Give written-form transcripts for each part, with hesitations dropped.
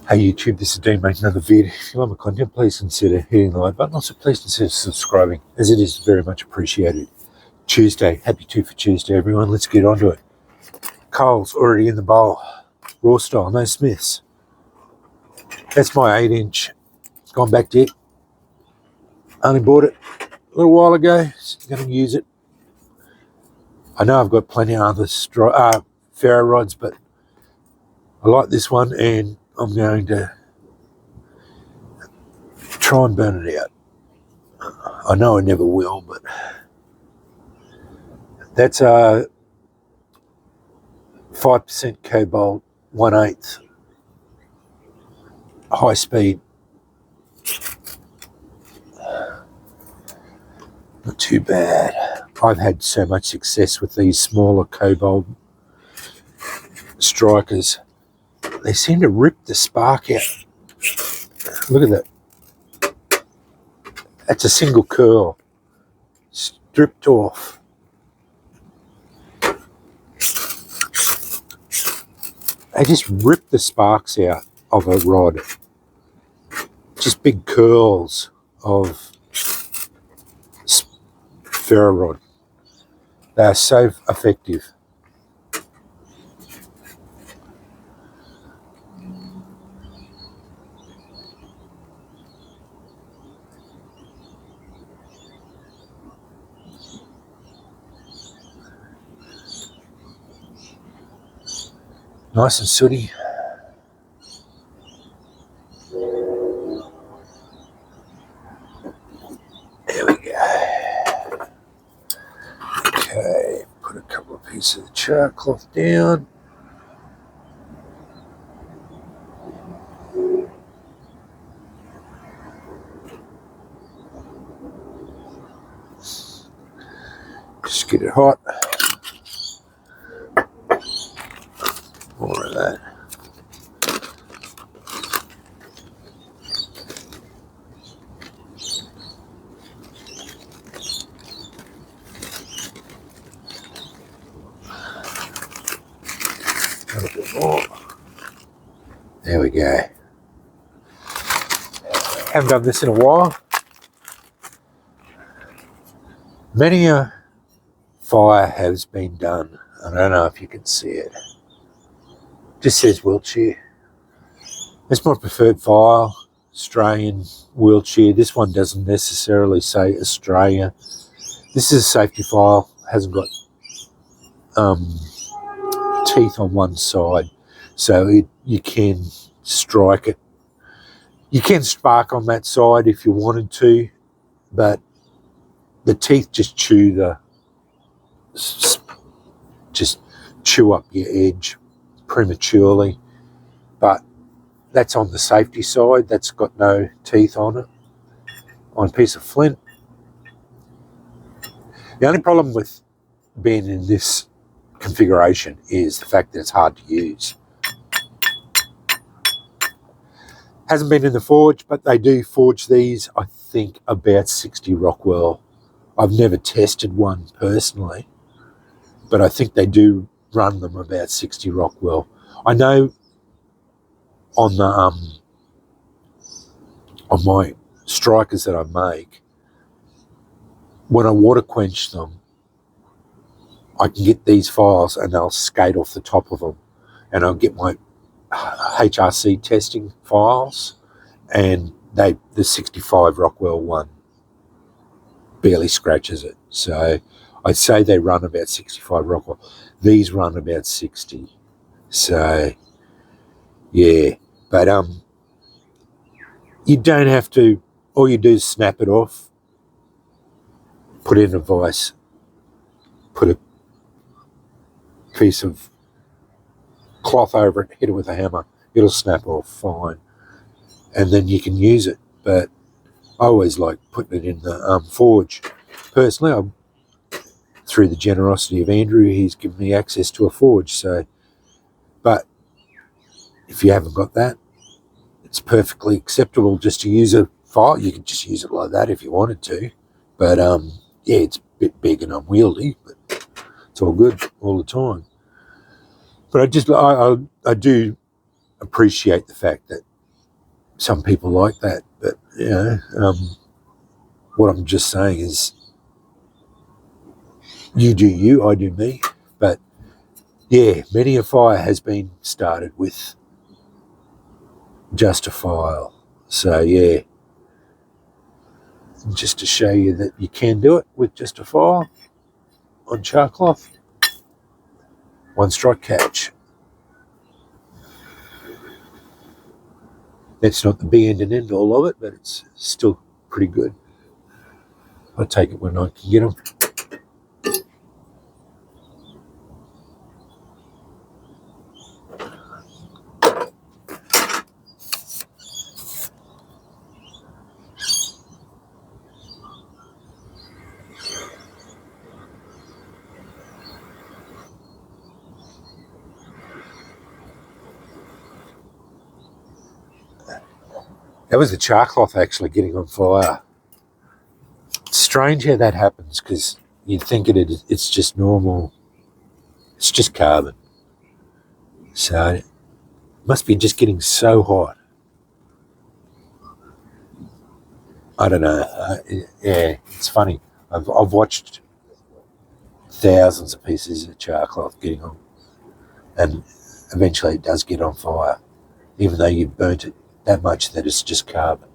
Hey YouTube, this is Dean making another video. If you like my content, please consider hitting the like button. Also, please consider subscribing, as it is very much appreciated. Tuesday, happy 2 for Tuesday, everyone. Let's get on to it. Coal's already in the bowl. Raw style, no Smiths. That's my 8-inch. Gone back to it. Only bought it a little while ago. Going to use it. I know I've got plenty of other Ferro rods, but I like this one, and I'm going to try and burn it out. I know I never will, but that's a 5% cobalt, 1/8 high speed. Not too bad. I've had so much success with these smaller cobalt strikers. They seem to rip the spark out. Look at that. That's a single curl, stripped off. They just rip the sparks out of a rod. Just big curls of ferro rod. They are so effective. Nice and sooty. There we go. Okay, put a couple of pieces of chart cloth down. Just get it hot. More of that. A little bit more. There we go. Haven't done this in a while. Many a fire has been done. I don't know if you can see it. Just says Wiltshire. It's my preferred file, Australian Wiltshire. This one doesn't necessarily say Australia. This is a safety file, hasn't got teeth on one side, so you can strike it. You can spark on that side if you wanted to, but the teeth just chew up your edge prematurely. But that's on the safety side. That's got no teeth on it. On a piece of flint. The only problem with being in this configuration is the fact that it's hard to use. Hasn't been in the forge, but they do forge these, I think, about 60 Rockwell. I've never tested one personally, but I think they do run them about 60 Rockwell. I know on the on my strikers that I make, when I water quench them, I can get these files and they'll skate off the top of them, and I'll get my HRC testing files, and the 65 Rockwell one barely scratches it. So I'd say they run about 65 Rockwell. These run about 60. So yeah, but you don't have to. All you do is snap it off, put it in a vise, put a piece of cloth over it, hit it with a hammer, it'll snap off fine, and then you can use it. But I always like putting it in the forge. Personally, through the generosity of Andrew, he's given me access to a forge. So, but if you haven't got that, it's perfectly acceptable just to use a file. You can just use it like that if you wanted to. But yeah, it's a bit big and unwieldy, but it's all good all the time. But I do appreciate the fact that some people like that, but what I'm just saying is, you do you, I do me. But yeah, many a fire has been started with just a file. So yeah, just to show you that you can do it with just a file on char cloth. One strike catch. That's not the be end and end all of it, but it's still pretty good. I take it when I can get them. That was the char cloth actually getting on fire. It's strange how that happens, because you'd think it's just normal. It's just carbon. So it must be just getting so hot. I don't know. Yeah, it's funny. I've watched thousands of pieces of char cloth getting on, and eventually it does get on fire, even though you've burnt it that much that it's just carbon.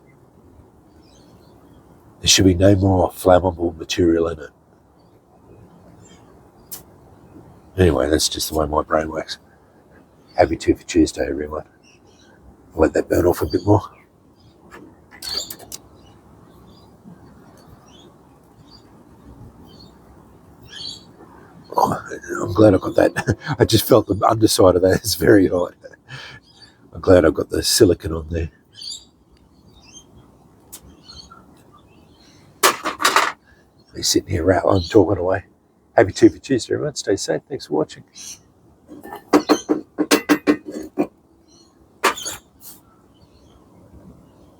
There should be no more flammable material in it. Anyway, that's just the way my brain works. Happy for Tuesday, everyone. I'll let that burn off a bit more. Oh, I'm glad I got that. I just felt the underside of that is very hot. I'm glad I got the silicone on there. He's sitting here rattling, talking away. Happy for Tuesday, everyone. Stay safe. Thanks for watching.